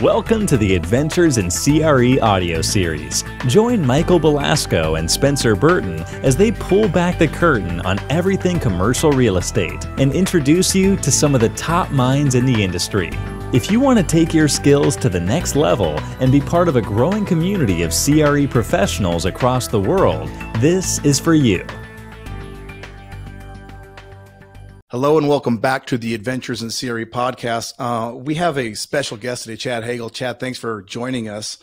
Welcome to the Adventures in CRE audio series. Join Michael Belasco and Spencer Burton as they pull back the curtain on everything commercial real estate and introduce you to some of the top minds in the industry. If you want to take your skills to the next level and be part of a growing community of CRE professionals across the world, this is for you. Hello and welcome back to the Adventures in CRE podcast. We have a special guest today, Chad Hagle. Chad, thanks for joining us.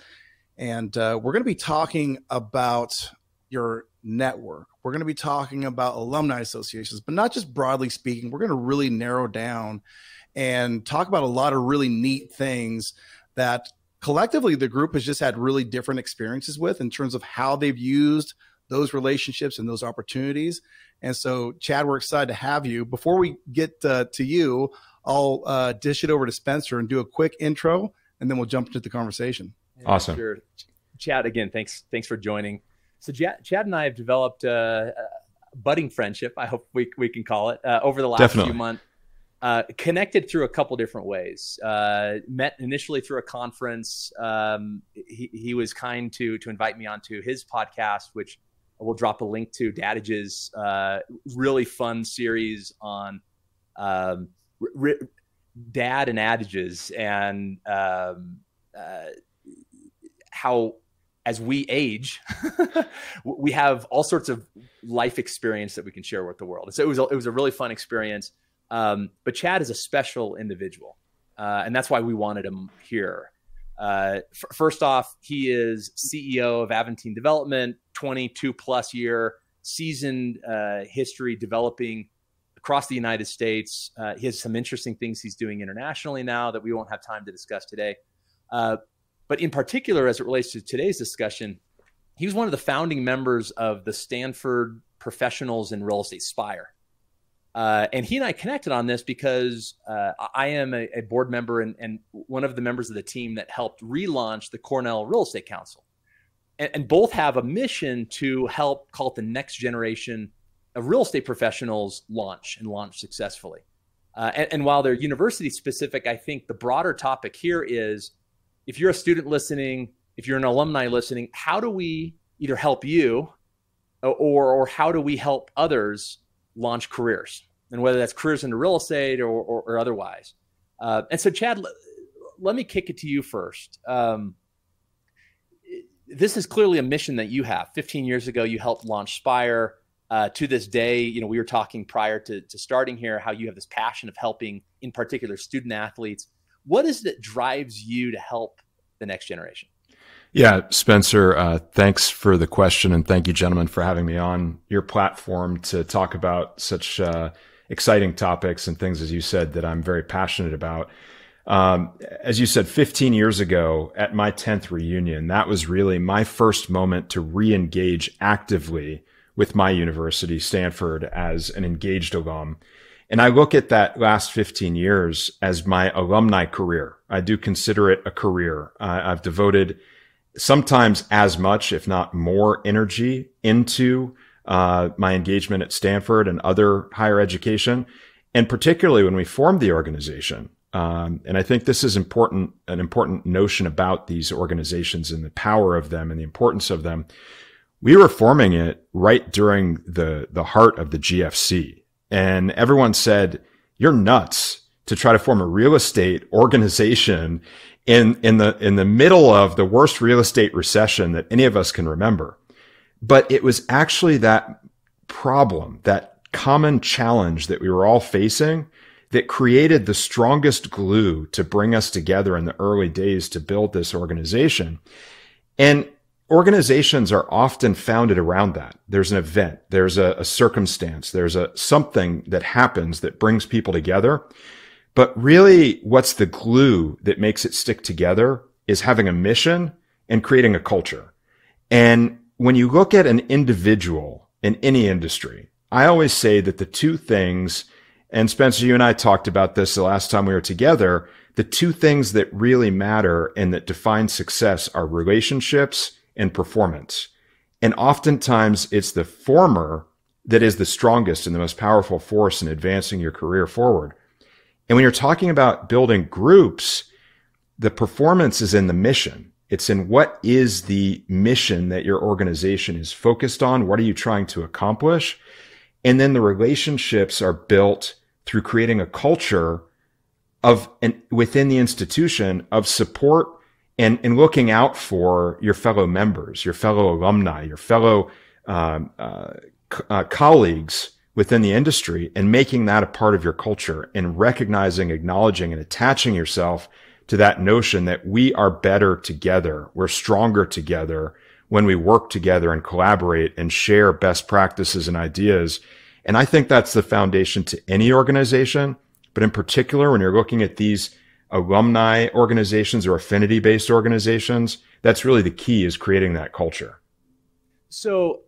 And we're going to be talking about your network. We're going to be talking about alumni associations, but not just broadly speaking. We're going to really narrow down and talk about a lot of really neat things that collectively the group has just had really different experiences with in terms of how they've used those relationships and those opportunities. And so, Chad, we're excited to have you. Before we get to you, I'll dish it over to Spencer and do a quick intro, and then we'll jump into the conversation. Awesome. Sure. Chad, again, thanks for joining. So Chad and I have developed a budding friendship, I hope we can call it, over the last few months. Connected through a couple different ways. Met initially through a conference. He was kind to invite me onto his podcast, which we'll drop a link to, Dadage's really fun series on dad and adages and how as we age, we have all sorts of life experience that we can share with the world. So it was a really fun experience. But Chad is a special individual, and that's why we wanted him here. First off, he is CEO of Aventine Development, 22 plus year seasoned history developing across the United States. He has some interesting things he's doing internationally now that we won't have time to discuss today. But in particular, as it relates to today's discussion, he was one of the founding members of the Stanford Professionals in Real Estate, SPIRE. And he and I connected on this because I am a board member and one of the members of the team that helped relaunch the Cornell Real Estate Council. And both have a mission to help call it the next generation of real estate professionals launch successfully. And while they're university specific, I think the broader topic here is, if you're a student listening, if you're an alumni listening, how do we either help you or how do we help others launch careers, and whether that's careers into real estate or otherwise. And so, Chad, let me kick it to you first. This is clearly a mission that you have. 15 years ago, you helped launch SPIRE. To this day, we were talking prior to starting here, how you have this passion of helping, in particular, student athletes. What is it that drives you to help the next generation? Yeah, Spencer, thanks for the question. And thank you, gentlemen, for having me on your platform to talk about such exciting topics and things, as you said, that I'm very passionate about. As you said, 15 years ago at my 10th reunion, that was really my first moment to re-engage actively with my university, Stanford, as an engaged alum. And I look at that last 15 years as my alumni career. I do consider it a career. I've devoted sometimes as much, if not more, energy into my engagement at Stanford and other higher education, and particularly when we formed the organization. And I think this is an important notion about these organizations and the power of them and the importance of them. We were forming it right during the heart of the GFC, and everyone said, "You're nuts to try to form a real estate organization in the middle of the worst real estate recession that any of us can remember." But it was actually that problem, that common challenge that we were all facing, that created the strongest glue to bring us together in the early days to build this organization. And organizations are often founded around that. There's an event, there's a circumstance, there's something that happens that brings people together. But really, what's the glue that makes it stick together is having a mission and creating a culture. And when you look at an individual in any industry, I always say that the two things, and Spencer, you and I talked about this the last time we were together, the two things that really matter and that define success are relationships and performance. And oftentimes it's the former that is the strongest and the most powerful force in advancing your career forward. And when you're talking about building groups, the performance is in the mission. It's in what is the mission that your organization is focused on? What are you trying to accomplish? And then the relationships are built through creating a culture within the institution of support and looking out for your fellow members, your fellow alumni, your fellow colleagues within the industry, and making that a part of your culture and recognizing, acknowledging, and attaching yourself to that notion that we are better together. We're stronger together when we work together and collaborate and share best practices and ideas. And I think that's the foundation to any organization, but in particular, when you're looking at these alumni organizations or affinity-based organizations, that's really the key, is creating that culture. So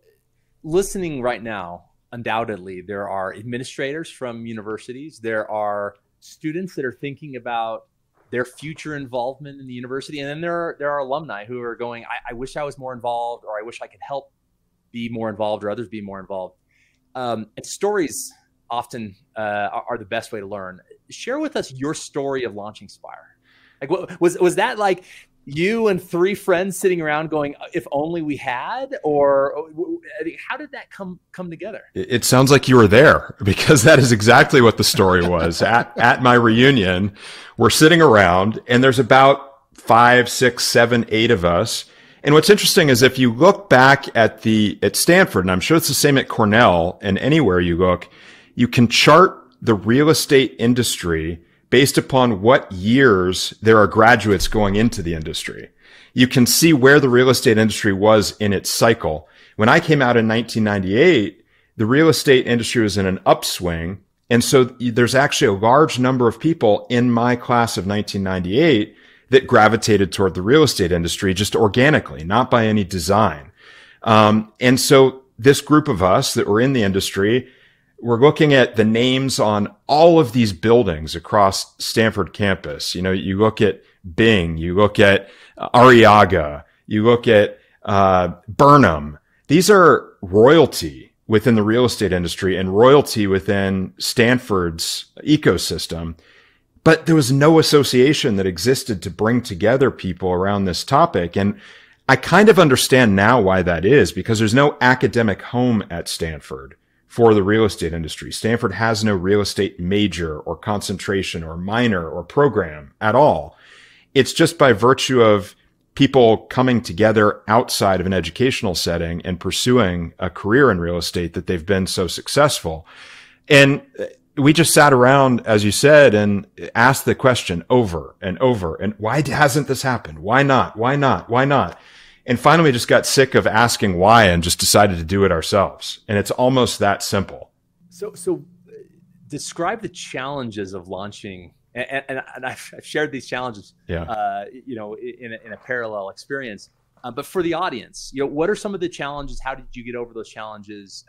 listening right now, undoubtedly, there are administrators from universities. There are students that are thinking about their future involvement in the university. And then there are alumni who are going, I wish I was more involved, or I wish I could help be more involved, or others be more involved. And stories often are the best way to learn. Share with us your story of launching SPIRE. Like, what was that like? You and 3 friends sitting around going, if only we had? Or how did that come together? It sounds like you were there, because that is exactly what the story was. At my reunion, we're sitting around and there's about 5, 6, 7, 8 of us. And what's interesting is if you look back at Stanford, and I'm sure it's the same at Cornell and anywhere you look, you can chart the real estate industry based upon what years there are graduates going into the industry. You can see where the real estate industry was in its cycle. When I came out in 1998, the real estate industry was in an upswing. And so there's actually a large number of people in my class of 1998 that gravitated toward the real estate industry just organically, not by any design. And so this group of us that were in the industry, we're looking at the names on all of these buildings across Stanford campus. You know, you look at Bing, you look at Arriaga, you look at Burnham. These are royalty within the real estate industry and royalty within Stanford's ecosystem. But there was no association that existed to bring together people around this topic. And I kind of understand now why that is, because there's no academic home at Stanford for the real estate industry. Stanford has no real estate major or concentration or minor or program at all. It's just by virtue of people coming together outside of an educational setting and pursuing a career in real estate that they've been so successful. And we just sat around, as you said, and asked the question over and over. And why hasn't this happened? Why not? Why not? Why not? And finally, we just got sick of asking why and just decided to do it ourselves. And it's almost that simple. So describe the challenges of launching. And I've shared these challenges, in a parallel experience. But for the audience, what are some of the challenges? How did you get over those challenges?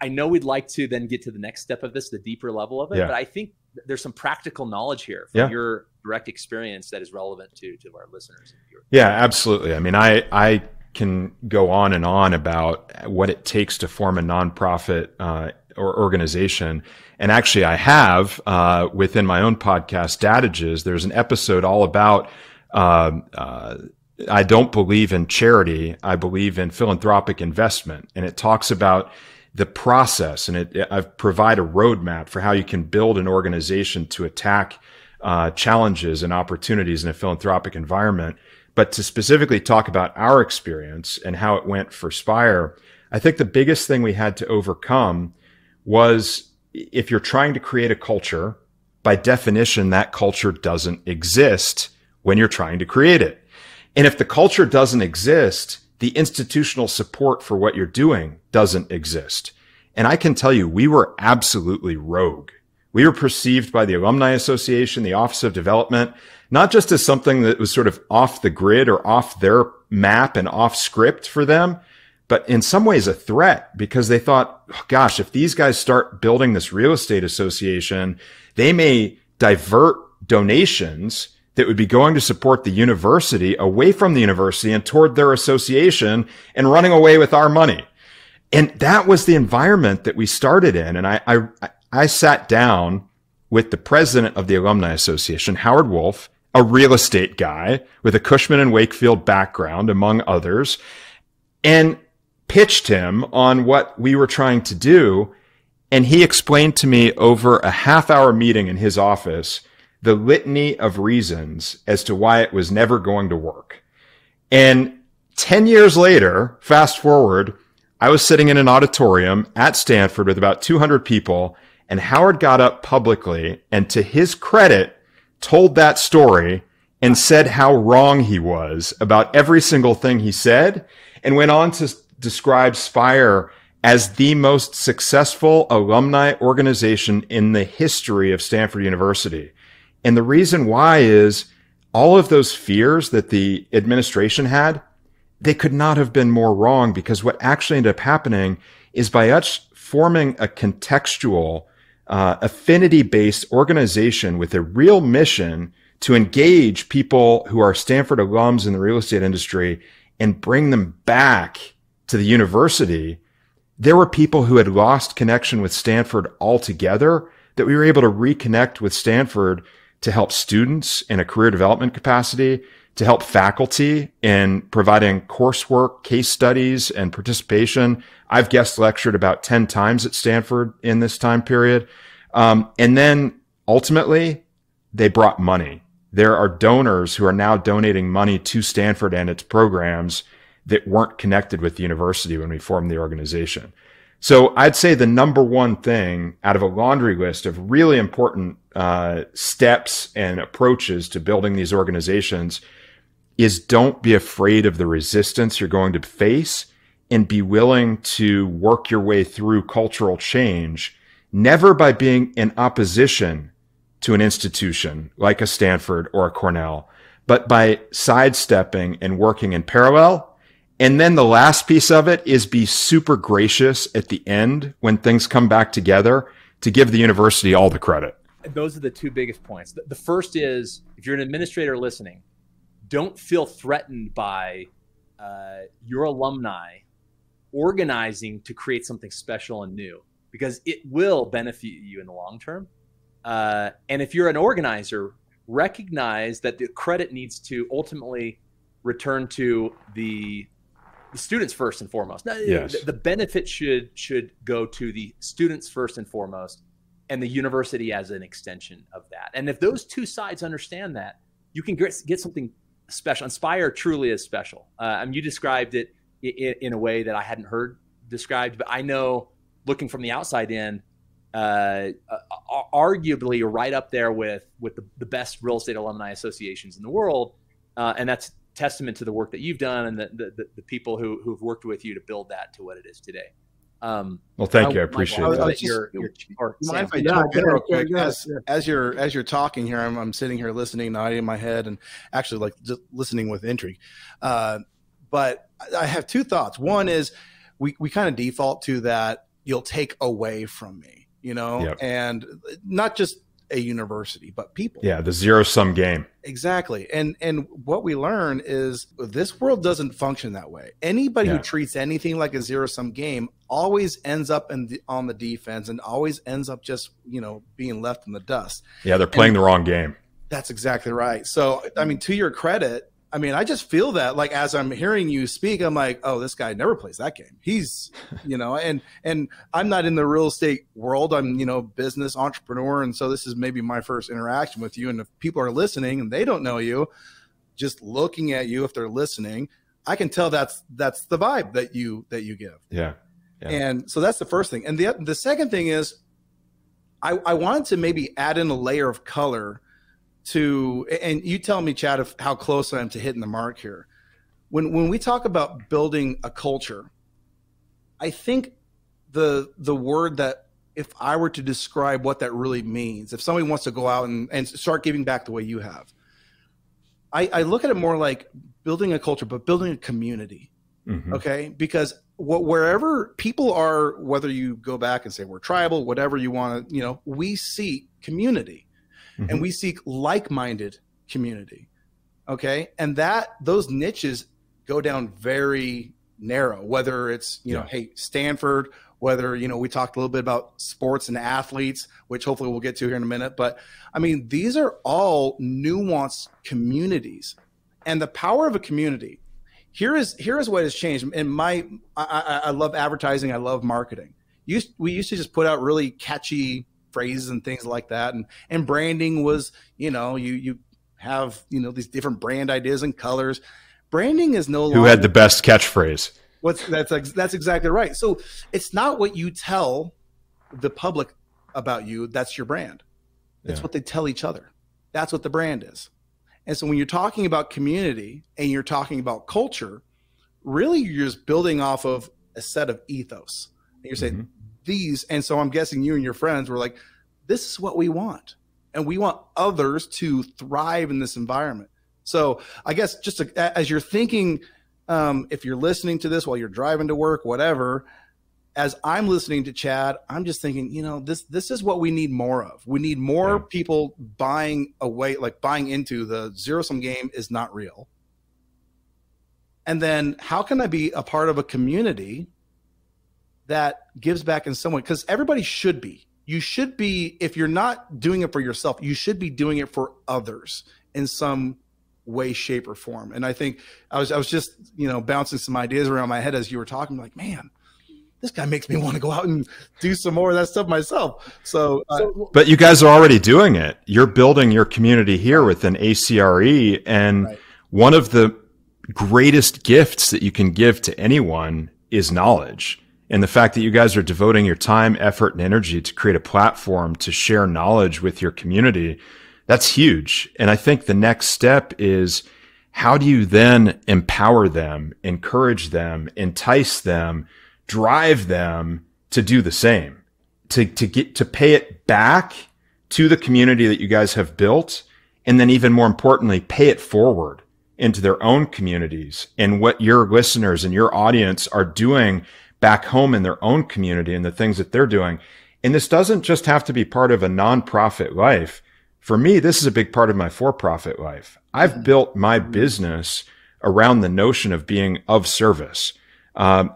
I know we'd like to then get to the next step of this, the deeper level of it, but I think there's some practical knowledge here from your direct experience that is relevant to our listeners and viewers. Yeah, absolutely. I mean, I can go on and on about what it takes to form a nonprofit or organization. And actually, I have within my own podcast, Dadages, there's an episode all about I don't believe in charity. I believe in philanthropic investment. And it talks about the process, and I provide a roadmap for how you can build an organization to attack challenges and opportunities in a philanthropic environment. But to specifically talk about our experience and how it went for SPIRE, I think the biggest thing we had to overcome was, if you're trying to create a culture, by definition, that culture doesn't exist when you're trying to create it. And if the culture doesn't exist, the institutional support for what you're doing doesn't exist. And I can tell you, we were absolutely rogue. We were perceived by the Alumni Association, the Office of Development, not just as something that was sort of off the grid or off their map and off script for them, but in some ways a threat, because they thought, oh, gosh, if these guys start building this real estate association, they may divert donations that would be going to support the university away from the university and toward their association and running away with our money. And that was the environment that we started in. And I sat down with the president of the Alumni Association, Howard Wolf, a real estate guy with a Cushman and Wakefield background, among others, and pitched him on what we were trying to do. And he explained to me over a half-hour meeting in his office the litany of reasons as to why it was never going to work. And 10 years later, fast forward, I was sitting in an auditorium at Stanford with about 200 people, and Howard got up publicly and, to his credit, told that story and said how wrong he was about every single thing he said, and went on to describe SPIRE as the most successful alumni organization in the history of Stanford University. And the reason why is all of those fears that the administration had, they could not have been more wrong, because what actually ended up happening is by us forming a contextual, affinity-based organization with a real mission to engage people who are Stanford alums in the real estate industry and bring them back to the university. There were people who had lost connection with Stanford altogether that we were able to reconnect with Stanford to help students in a career development capacity, to help faculty in providing coursework, case studies, and participation. I've guest lectured about 10 times at Stanford in this time period. And then ultimately, they brought money. There are donors who are now donating money to Stanford and its programs that weren't connected with the university when we formed the organization. So I'd say the number one thing out of a laundry list of really important steps and approaches to building these organizations is don't be afraid of the resistance you're going to face, and be willing to work your way through cultural change, never by being in opposition to an institution like a Stanford or a Cornell, but by sidestepping and working in parallel. And then the last piece of it is be super gracious at the end when things come back together to give the university all the credit. Those are the two biggest points. The first is, if you're an administrator listening, don't feel threatened by your alumni organizing to create something special and new, because it will benefit you in the long term. And if you're an organizer, recognize that the credit needs to ultimately return to the students first and foremost. Now, yes. The benefit should go to the students first and foremost, and the university as an extension of that. And if those two sides understand that, you can get something special. And SPIRE truly is special. You described it in a way that I hadn't heard described, but I know, looking from the outside in, arguably you're right up there with the best real estate alumni associations in the world, and that's testament to the work that you've done and the people who've worked with you to build that to what it is today. Well, thank you. I appreciate that. As you're talking here, I'm sitting here listening, nodding in my head, and actually like just listening with intrigue. But I have two thoughts. One is we kind of default to that you'll take away from me, Yep. and not just a university, but people. Yeah, the zero-sum game. Exactly. And what we learn is this world doesn't function that way. Anybody who treats anything like a zero-sum game always ends up on the defense, and always ends up just, being left in the dust. Yeah, they're playing the wrong game. That's exactly right. So, I mean, to your credit, I just feel that, like, as I'm hearing you speak, I'm like, oh, this guy never plays that game. He's, and I'm not in the real estate world. I'm, business entrepreneur. And so this is maybe my first interaction with you. And if people are listening and they don't know you, just looking at you, if they're listening, I can tell that's the vibe that you give. Yeah. And so that's the first thing. And the second thing is I wanted to maybe add in a layer of color to, and you tell me, Chad, of how close I am to hitting the mark here. When we talk about building a culture, I think the word that, if I were to describe what that really means, if somebody wants to go out and start giving back the way you have, I look at it more like building a culture, but building a community. Mm-hmm. Okay. Because wherever people are, whether you go back and say we're tribal, whatever you want to, we seek community. Mm-hmm. And we seek like-minded community, okay? And those niches go down very narrow, whether it's, hey, Stanford whether, we talked a little bit about sports and athletes, which hopefully we'll get to here in a minute. But I mean, these are all nuanced communities, and the power of a community. Here is what has changed. And I love advertising. I love marketing. We used to just put out really catchy phrases and things like that. And branding was, you have, these different brand ideas and colors. Branding is no longer. Who had the best catchphrase? That's exactly right. So it's not what you tell the public about you. That's your brand. It's what they tell each other. That's what the brand is. And so when you're talking about community and you're talking about culture, really you're just building off of a set of ethos. And you're saying these. And so I'm guessing you and your friends were like, this is what we want. And we want others to thrive in this environment. So I guess just as you're thinking, if you're listening to this while you're driving to work, whatever, as I'm listening to Chad, I'm just thinking, this is what we need more of. We need more people buying into the zero-sum game is not real. And then how can I be a part of a community that gives back in some way? Because everybody should be. You should be, if you're not doing it for yourself, you should be doing it for others in some way, shape, or form. And I think I was just, bouncing some ideas around my head as you were talking, like, man, this guy makes me want to go out and do some more of that stuff myself. So but you guys are already doing it. You're building your community here within a.cre. And one of the greatest gifts that you can give to anyone is knowledge. And the fact that you guys are devoting your time, effort, and energy to create a platform to share knowledge with your community, that's huge. And I think the next step is, how do you then empower them, encourage them, entice them, drive them to do the same, to pay it back to the community that you guys have built. And then even more importantly, pay it forward into their own communities and what your listeners and your audience are doing back home in their own community and the things that they're doing. And this doesn't just have to be part of a nonprofit life. For me, this is a big part of my for-profit life. I've built my business around the notion of being of service. I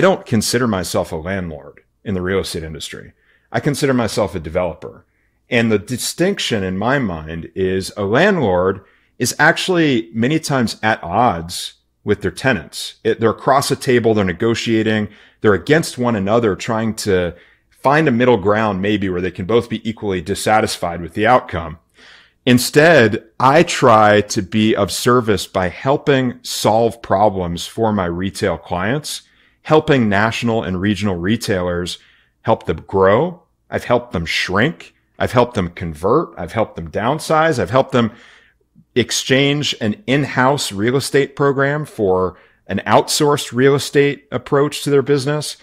don't consider myself a landlord in the real estate industry. I consider myself a developer. And the distinction in my mind is a landlord is actually many times at odds with their tenants. They're across a table, they're negotiating, they're against one another, trying to find a middle ground maybe where they can both be equally dissatisfied with the outcome. Instead, I try to be of service by helping solve problems for my retail clients, helping national and regional retailers help them grow. I've helped them shrink. I've helped them convert. I've helped them downsize. I've helped them exchange an in-house real estate program for an outsourced real estate approach to their business.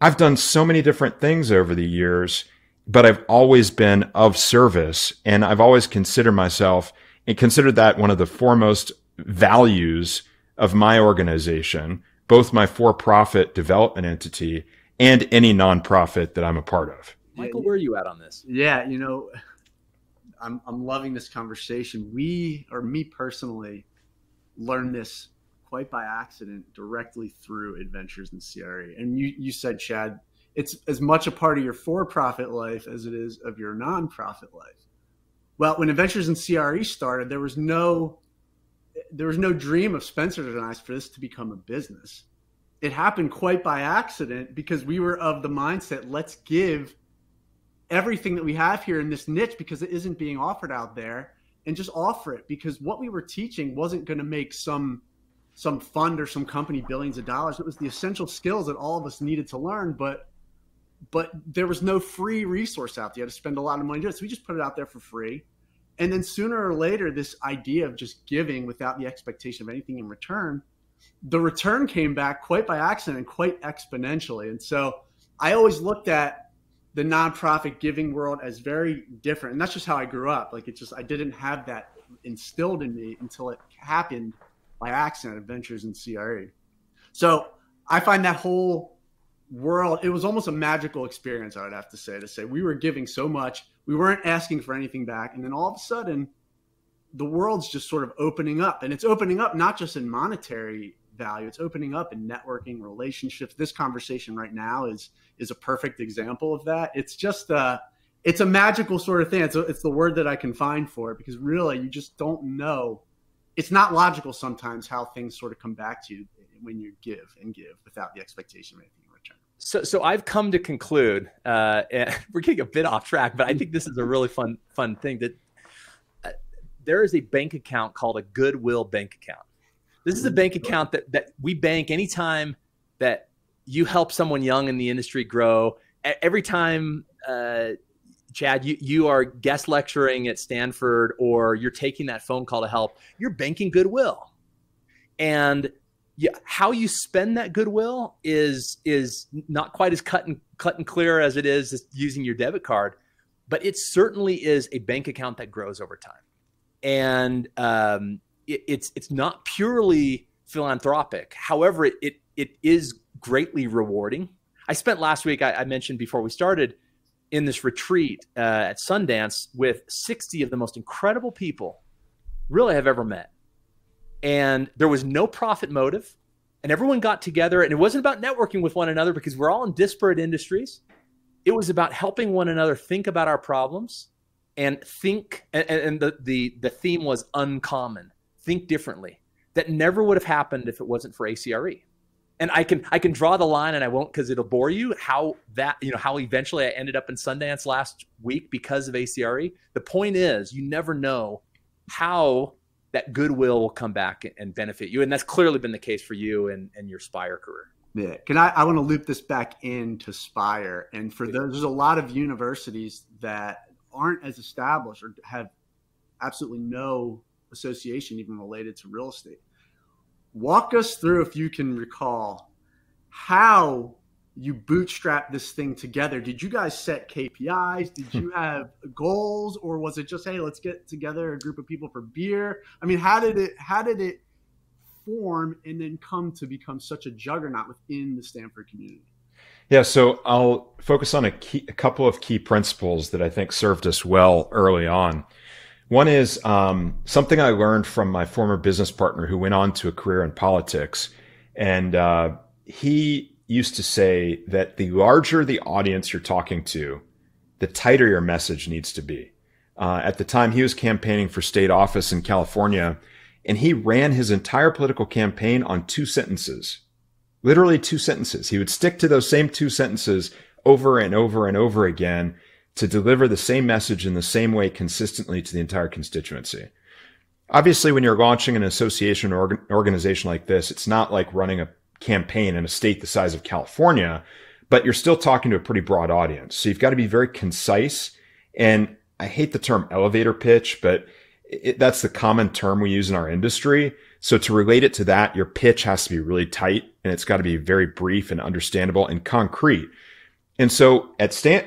I've done so many different things over the years, but I've always been of service. And I've always considered myself and considered that one of the foremost values of my organization, both my for-profit development entity and any nonprofit that I'm a part of. Michael, where are you at on this? Yeah, I'm loving this conversation. Me personally, learned this quite by accident directly through Adventures in CRE. And you said, Chad, it's as much a part of your for-profit life as it is of your nonprofit life. Well, when Adventures in CRE started, there was no dream of Spencer and I for this to become a business. It happened quite by accident because we were of the mindset, let's give everything that we have here in this niche because it isn't being offered out there, and just offer it, because what we were teaching wasn't going to make some fund or some company billions of dollars. It was the essential skills that all of us needed to learn, but there was no free resource out there. You had to spend a lot of money to do it. So we just put it out there for free. And then sooner or later, this idea of just giving without the expectation of anything in return, the return came back quite by accident and quite exponentially. And so I always looked at the nonprofit giving world as very different. And that's just how I grew up. I didn't have that instilled in me until it happened by accident, Adventures in CRE. So I find that whole world, it was almost a magical experience, I would have to say we were giving so much, we weren't asking for anything back. And then all of a sudden, the world's just sort of opening up, and it's opening up not just in monetary value. It's opening up and networking, relationships. This conversation right now is a perfect example of that. It's just it's a magical sort of thing. It's the word that I can find for it, because really you just don't know. It's not logical sometimes how things sort of come back to you when you give and give without the expectation of anything in return. So I've come to conclude, and we're getting a bit off track, but I think this is a really fun thing, that there is a bank account called a Goodwill bank account. This is a bank account that we bank anytime that you help someone young in the industry grow. Every time, Chad, you are guest lecturing at Stanford, or you're taking that phone call to help, you're banking goodwill. And how you spend that goodwill is not quite as cut and clear as it is using your debit card, but it certainly is a bank account that grows over time. And it's not purely philanthropic. However, it is greatly rewarding. I spent last week, I mentioned before we started, in this retreat at Sundance with 60 of the most incredible people really I've ever met. And there was no profit motive, and everyone got together, and it wasn't about networking with one another because we're all in disparate industries. It was about helping one another think about our problems and think, and the theme was uncommon, think differently. That never would have happened if it wasn't for a.c.re. And I can draw the line, and I won't because it'll bore you, how eventually I ended up in Sundance last week because of a.c.re. The point is, you never know how that goodwill will come back and benefit you. And that's clearly been the case for you and your SPIRE career. Yeah. I want to loop this back into SPIRE. And for those, there's a lot of universities that aren't as established or have absolutely no association even related to real estate. Walk us through, if you can recall, how you bootstrapped this thing together. Did you guys set KPIs? Did you have goals, or was it just, hey, let's get together a group of people for beer? I mean, how did it form and then come to become such a juggernaut within the Stanford community? Yeah, so I'll focus on a couple of key principles that I think served us well early on. One is something I learned from my former business partner who went on to a career in politics. And he used to say that the larger the audience you're talking to, the tighter your message needs to be. At the time, he was campaigning for state office in California, and he ran his entire political campaign on 2 sentences, literally 2 sentences. He would stick to those same 2 sentences over and over and over again to deliver the same message in the same way consistently to the entire constituency. Obviously, when you're launching an association or organization like this, it's not like running a campaign in a state the size of California, but you're still talking to a pretty broad audience. So you've got to be very concise. And I hate the term elevator pitch, but that's the common term we use in our industry. So to relate it to that, your pitch has to be really tight, and it's got to be very brief and understandable and concrete. And so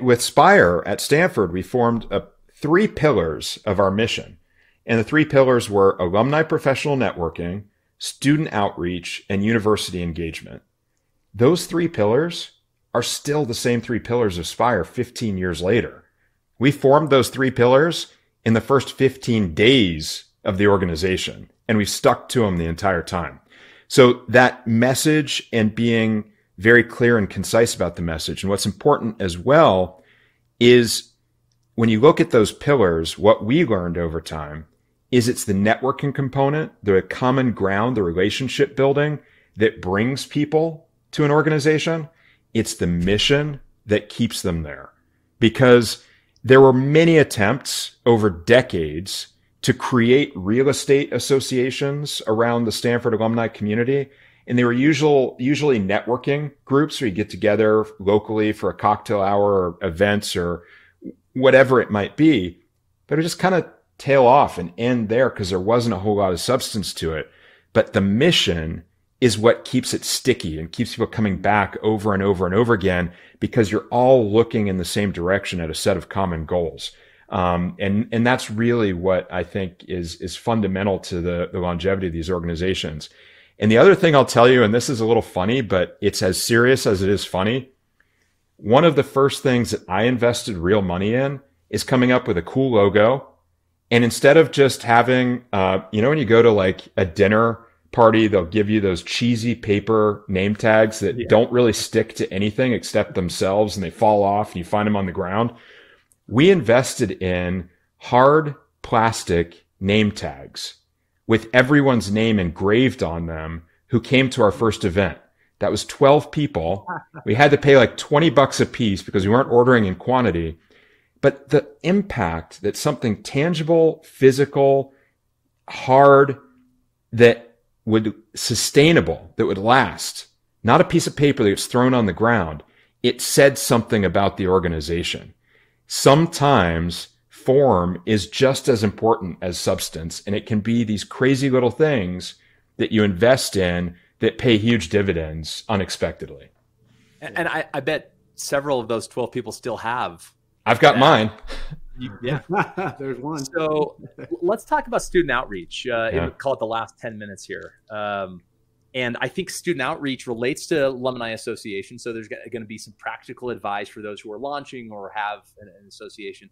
with SPIRE at Stanford, we formed 3 pillars of our mission. And the 3 pillars were alumni professional networking, student outreach, and university engagement. Those 3 pillars are still the same 3 pillars of SPIRE 15 years later. We formed those 3 pillars in the first 15 days of the organization, and we've stuck to them the entire time. So that message and being very clear and concise about the message. And what's important as well is when you look at those pillars, what we learned over time is it's the networking component, the common ground, the relationship building that brings people to an organization. It's the mission that keeps them there, because there were many attempts over decades to create real estate associations around the Stanford alumni community. And they were usually networking groups where you get together locally for a cocktail hour or events or whatever it might be. But it just kind of tail off and end there because there wasn't a whole lot of substance to it. But the mission is what keeps it sticky and keeps people coming back over and over and over again, because you're all looking in the same direction at a set of common goals. And that's really what I think is fundamental to the longevity of these organizations. And the other thing I'll tell you, and this is a little funny, but it's as serious as it is funny. One of the first things that I invested real money in is coming up with a cool logo. And instead of just having, when you go to like a dinner party, they'll give you those cheesy paper name tags that don't really stick to anything except themselves, and they fall off and you find them on the ground. We invested in hard plastic name tags with everyone's name engraved on them who came to our first event. That was 12 people. We had to pay like $20 a piece because we weren't ordering in quantity. But the impact that something tangible, physical, hard, that would sustainable, that would last, not a piece of paper that was thrown on the ground, it said something about the organization. Sometimes form is just as important as substance, and it can be these crazy little things that you invest in that pay huge dividends unexpectedly. And I bet several of those 12 people still have. I've got mine. Yeah. There's one. So let's talk about student outreach. Call it the last 10 minutes here. And I think student outreach relates to alumni association. So there's going to be some practical advice for those who are launching or have an association.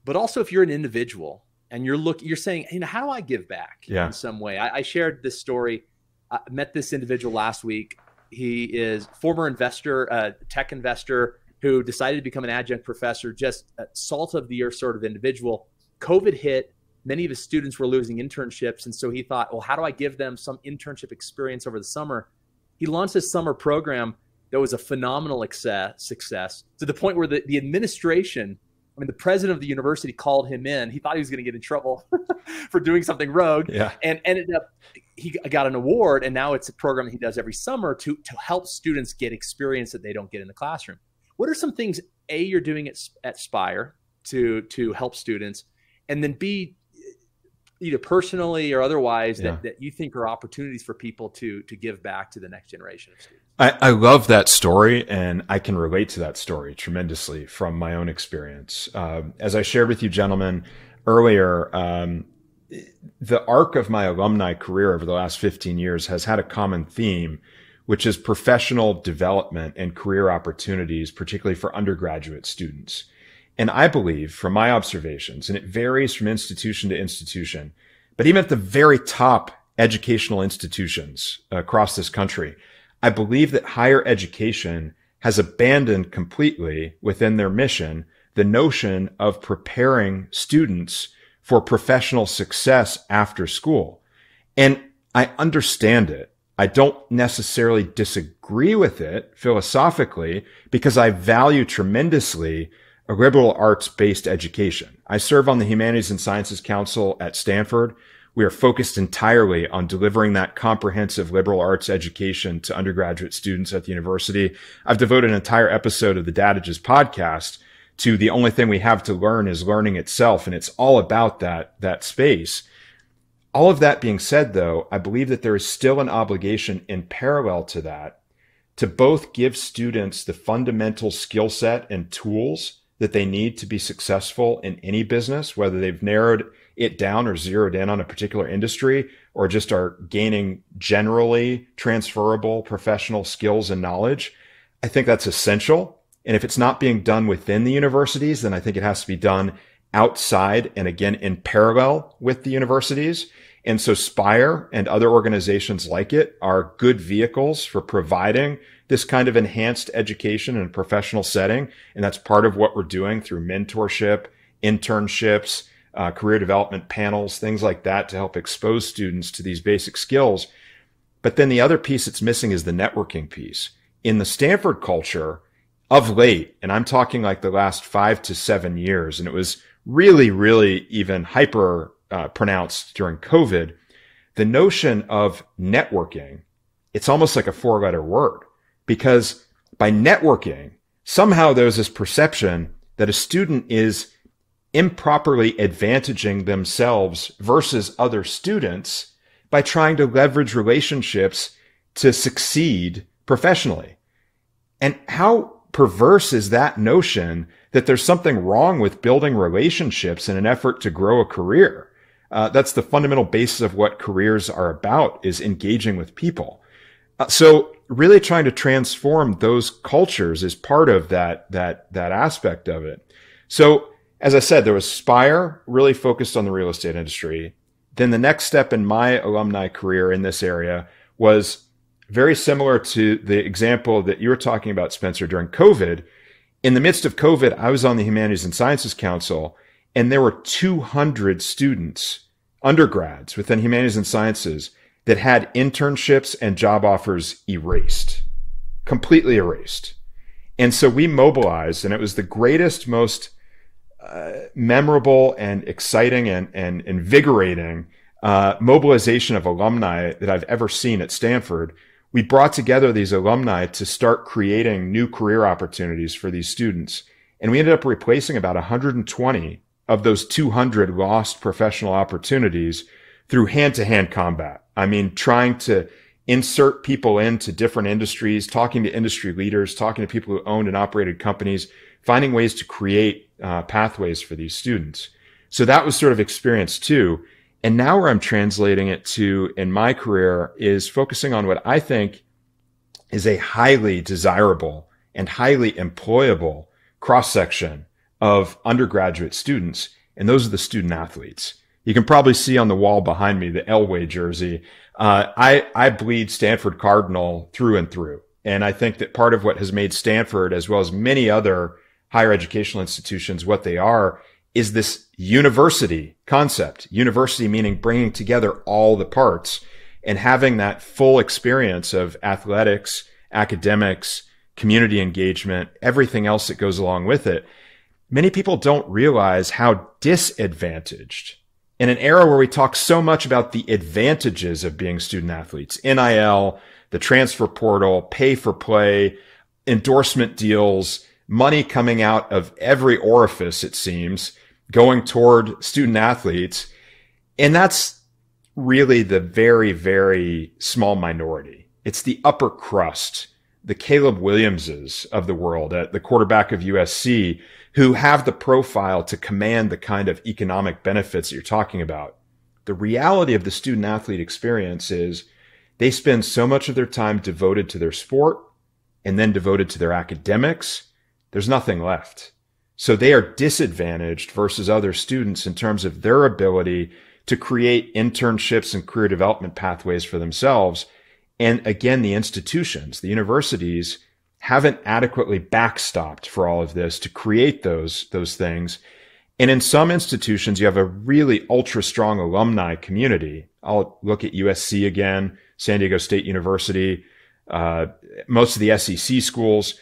But also if you're an individual and you're saying, how do I give back in some way? I shared this story. I met this individual last week. He is former investor, tech investor, who decided to become an adjunct professor, just a salt of the earth sort of individual. COVID hit. Many of his students were losing internships. And so he thought, well, how do I give them some internship experience over the summer? He launched this summer program that was a phenomenal success to the point where the administration, the president of the university called him in. He thought he was going to get in trouble for doing something rogue, and ended up, he got an award. And now it's a program that he does every summer to help students get experience that they don't get in the classroom. What are some things, A, you're doing at SPIRE to help students, and then B, either personally or otherwise, that you think are opportunities for people to give back to the next generation of students? I love that story, and I can relate to that story tremendously from my own experience. As I shared with you gentlemen earlier, the arc of my alumni career over the last 15 years has had a common theme, which is professional development and career opportunities, particularly for undergraduate students. And I believe, from my observations, and it varies from institution to institution, but even at the very top educational institutions across this country, I believe that higher education has abandoned completely within their mission the notion of preparing students for professional success after school. And I understand it. I don't necessarily disagree with it philosophically because I value tremendously a liberal arts-based education. I serve on the Humanities and Sciences Council at Stanford. We are focused entirely on delivering that comprehensive liberal arts education to undergraduate students at the university. I've devoted an entire episode of the Dadages podcast to the only thing we have to learn is learning itself, and it's all about that space. All of that being said, though, I believe that there is still an obligation in parallel to that to both give students the fundamental skill set and tools that they need to be successful in any business, whether they've narrowed it down or zeroed in on a particular industry or just are gaining generally transferable professional skills and knowledge. I think that's essential. And if it's not being done within the universities, then I think it has to be done outside and again in parallel with the universities. And so SPIRE and other organizations like it are good vehicles for providing this kind of enhanced education in a professional setting. And that's part of what we're doing through mentorship, internships, career development panels, things like that to help expose students to these basic skills. But then the other piece that's missing is the networking piece. In the Stanford culture of late, and I'm talking like the last 5 to 7 years, and it was really, really even hyper pronounced during COVID, the notion of networking, it's almost like a 4-letter word, because by networking, somehow there's this perception that a student is improperly advantaging themselves versus other students by trying to leverage relationships to succeed professionally. And how perverse is that notion that there's something wrong with building relationships in an effort to grow a career? That's the fundamental basis of what careers are about, is engaging with people. So really trying to transform those cultures is part of that aspect of it. So as I said, there was SPIRE, really focused on the real estate industry. then the next step in my alumni career in this area was very similar to the example that you were talking about, Spencer, during COVID. In the midst of COVID, I was on the Humanities and Sciences Council, and there were 200 students, undergrads within Humanities and Sciences, that had internships and job offers erased, completely erased. And so we mobilized, and it was the greatest, most memorable and exciting and invigorating mobilization of alumni that I've ever seen at Stanford. We brought together these alumni to start creating new career opportunities for these students. And we ended up replacing about 120 of those 200 lost professional opportunities through hand-to-hand combat. I mean, trying to insert people into different industries, talking to industry leaders, talking to people who owned and operated companies, finding ways to create pathways for these students. So that was sort of experience two. And now where I'm translating it to in my career is focusing on what I think is a highly desirable and highly employable cross-section of undergraduate students. And those are the student athletes. You can probably see on the wall behind me the Elway jersey. I bleed Stanford Cardinal through and through. And I think that part of what has made Stanford, as well as many other higher educational institutions, what they are, is this university concept. University meaning bringing together all the parts and having that full experience of athletics, academics, community engagement, everything else that goes along with it. Many people don't realize how disadvantaged in an era where we talk so much about the advantages of being student athletes, NIL, the transfer portal, pay for play, endorsement deals, money coming out of every orifice, it seems, going toward student athletes. And that's really the very, very small minority. It's the upper crust, the Caleb Williamses of the world, the quarterback of USC, who have the profile to command the kind of economic benefits that you're talking about. The reality of the student athlete experience is they spend so much of their time devoted to their sport and then devoted to their academics. There's nothing left. So they are disadvantaged versus other students in terms of their ability to create internships and career development pathways for themselves. And again, the institutions, the universities, haven't adequately backstopped for all of this to create those things. And in some institutions, you have a really ultra strong alumni community. I'll look at USC again, San Diego State University, most of the SEC schools.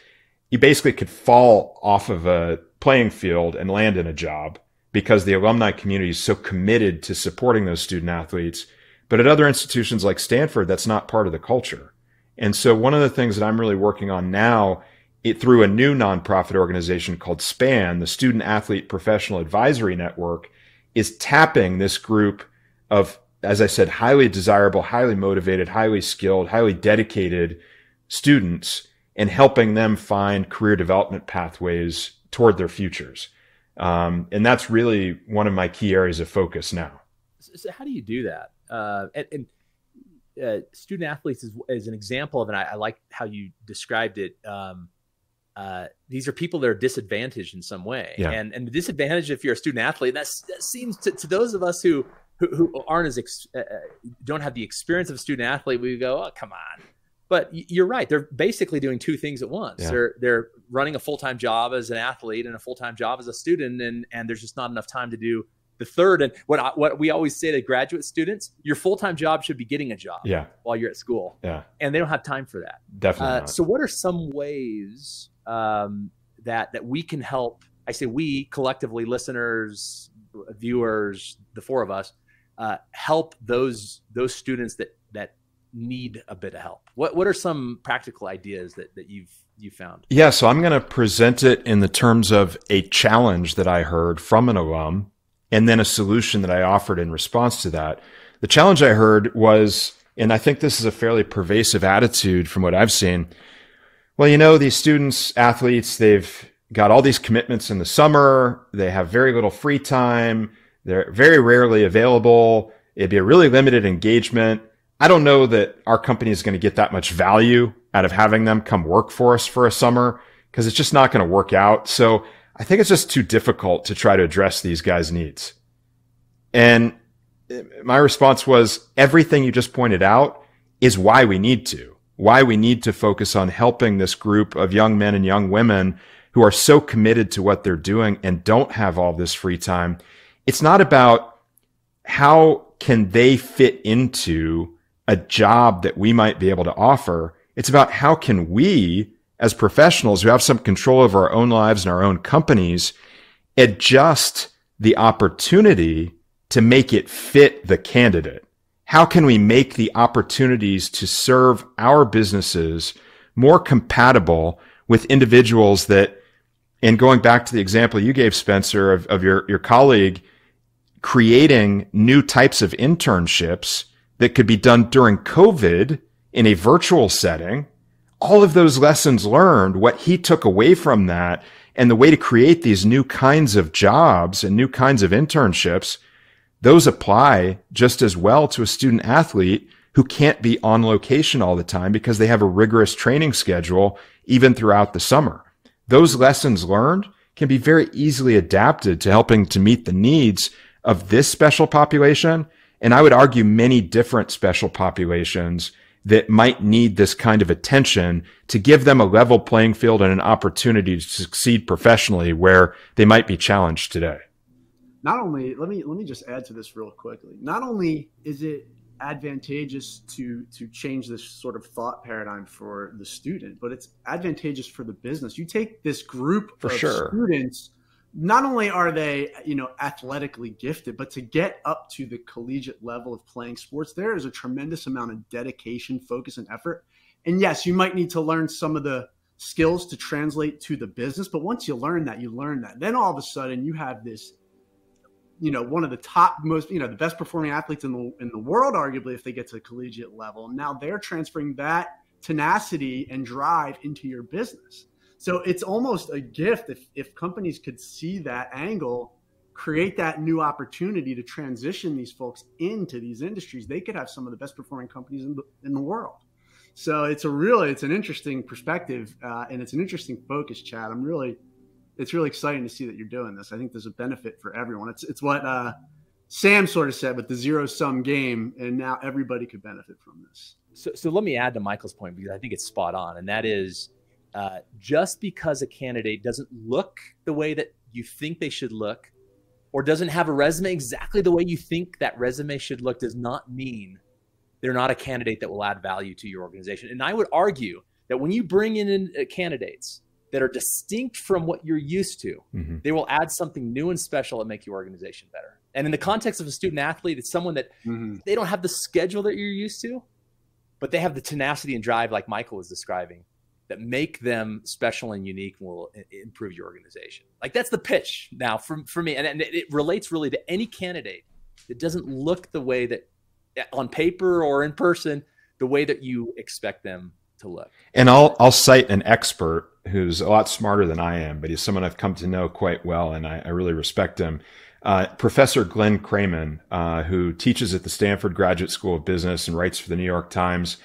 You basically could fall off of a playing field and land in a job because the alumni community is so committed to supporting those student athletes. But at other institutions like Stanford, that's not part of the culture. And so one of the things that I'm really working on now, through a new nonprofit organization called SPAN, the Student Athlete Professional Advisory Network, is tapping this group of, as I said, highly desirable, highly motivated, highly skilled, highly dedicated students and helping them find career development pathways toward their futures. And that's really one of my key areas of focus now. So how do you do that? Student athletes is an example of, and I like how you described it. These are people that are disadvantaged in some way, yeah. and the disadvantage if you're a student athlete, that seems to those of us who aren't as don't have the experience of a student athlete, we go, oh, come on. But you're right; they're basically doing two things at once. Yeah. They're running a full-time job as an athlete and a full-time job as a student, and there's just not enough time to do the third. And what we always say to graduate students, your full-time job should be getting a job while you're at school. Yeah. And they don't have time for that. Definitely not. So what are some ways that we can help? I say we collectively, listeners, viewers, the four of us, help those students that need a bit of help. What are some practical ideas that you've found? Yeah. So I'm going to present it in the terms of a challenge that I heard from an alum, and then a solution that I offered in response to that. The challenge I heard was, and I think this is a fairly pervasive attitude from what I've seen. Well, these students, athletes, they've got all these commitments in the summer. They have very little free time. They're very rarely available. It'd be a really limited engagement. I don't know that our company is going to get that much value out of having them come work for us for a summer because it's just not going to work out. So I think it's just too difficult to try to address these guys' needs. And my response was, everything you just pointed out is why we need to focus on helping this group of young men and young women who are so committed to what they're doing and don't have all this free time. It's not about how can they fit into a job that we might be able to offer. It's about how can we, as professionals who have some control over our own lives and our own companies, adjust the opportunity to make it fit the candidate. How can we make the opportunities to serve our businesses more compatible with individuals that, and going back to the example you gave, Spencer, of your colleague creating new types of internships that could be done during COVID in a virtual setting, all of those lessons learned, what he took away from that, and the way to create these new kinds of jobs and new kinds of internships, those apply just as well to a student athlete who can't be on location all the time because they have a rigorous training schedule even throughout the summer. Those lessons learned can be very easily adapted to helping to meet the needs of this special population. And I would argue many different special populations that might need this kind of attention to give them a level playing field and an opportunity to succeed professionally where they might be challenged today. Not only, let me just add to this real quickly. Not only is it advantageous to change this sort of thought paradigm for the student, but it's advantageous for the business. You take this group of students, not only are they, athletically gifted, but to get up to the collegiate level of playing sports, there is a tremendous amount of dedication, focus, and effort. And yes, you might need to learn some of the skills to translate to the business, but once you learn that, then all of a sudden you have this, one of the top most, the best performing athletes in the world, arguably, if they get to the collegiate level. Now they're transferring that tenacity and drive into your business. So it's almost a gift if companies could see that angle, create that new opportunity to transition these folks into these industries. They could have some of the best performing companies in the world. So it's an interesting perspective, and it's an interesting focus, Chad. It's really exciting to see that you're doing this. I think there's a benefit for everyone. It's what Sam sort of said with the zero-sum game, and now everybody could benefit from this. So let me add to Michael's point, because I think it's spot on, and that is, just because a candidate doesn't look the way that you think they should look, or doesn't have a resume exactly the way you think that resume should look, does not mean they're not a candidate that will add value to your organization. And I would argue that when you bring in candidates that are distinct from what you're used to, they will add something new and special and make your organization better. And in the context of a student athlete, it's someone that they don't have the schedule that you're used to, but they have the tenacity and drive, like Michael was describing, that make them special and unique and will improve your organization. Like, that's the pitch now for me. And it relates really to any candidate that doesn't look the way that on paper or in person, the way that you expect them to look. And I'll cite an expert who's a lot smarter than I am, but he's someone I've come to know quite well, and I really respect him. Professor Glenn Cramen, who teaches at the Stanford Graduate School of Business and writes for the New York Times.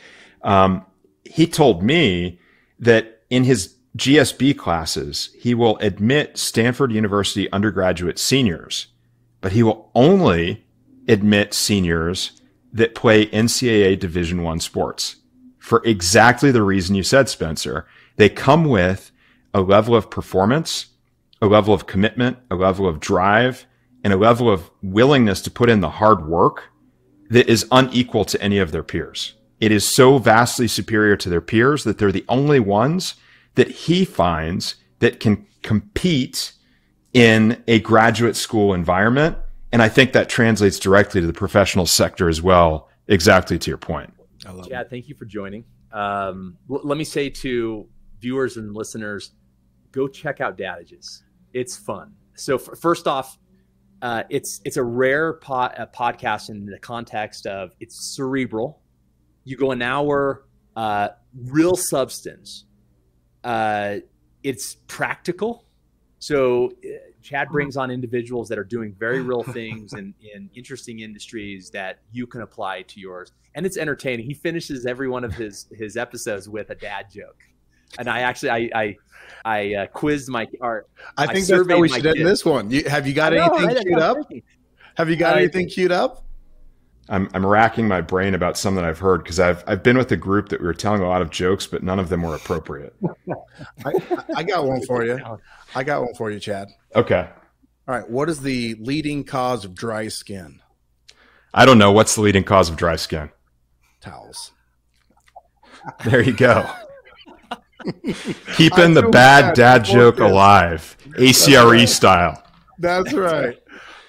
He told me that in his GSB classes, he will admit Stanford University undergraduate seniors, but he will only admit seniors that play NCAA Division I sports for exactly the reason you said, Spencer. They come with a level of performance, a level of commitment, a level of drive, and a level of willingness to put in the hard work that is unequal to any of their peers. It is so vastly superior to their peers that they're the only ones that he finds that can compete in a graduate school environment. And I think that translates directly to the professional sector as well, exactly to your point. I love Chad, thank you for joining. Let me say to viewers and listeners, go check out Dadages. It's fun. So first off, it's a rare podcast in the context of it's cerebral. You go an hour, real substance. It's practical. So Chad brings on individuals that are doing very real things in interesting industries that you can apply to yours. And it's entertaining. He finishes every one of his episodes with a dad joke. And I quizzed my I think that's how we should end this one. Have you got anything queued up? Have you got anything queued up? I'm racking my brain about some that I've heard, because I've been with a group that we were telling a lot of jokes, but none of them were appropriate. I got one for you. I got one for you, Chad. Okay. All right. What is the leading cause of dry skin? I don't know. What's the leading cause of dry skin? Towels. There you go. Keeping the bad dad joke alive, a.c.re. style. That's right.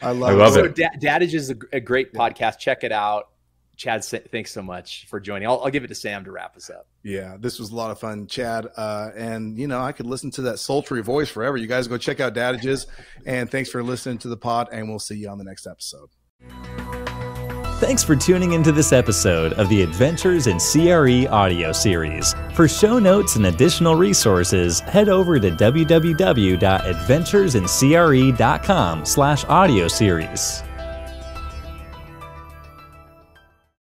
I love it. So Dadage is a great podcast. Check it out. Chad, thanks so much for joining. I'll give it to Sam to wrap us up. Yeah, this was a lot of fun, Chad. And, you know, I could listen to that sultry voice forever. You guys go check out Dadages. And thanks for listening to the pod, and we'll see you on the next episode. Thanks for tuning into this episode of the Adventures in CRE audio series. For show notes and additional resources, head over to www.adventuresincre.com/audio series.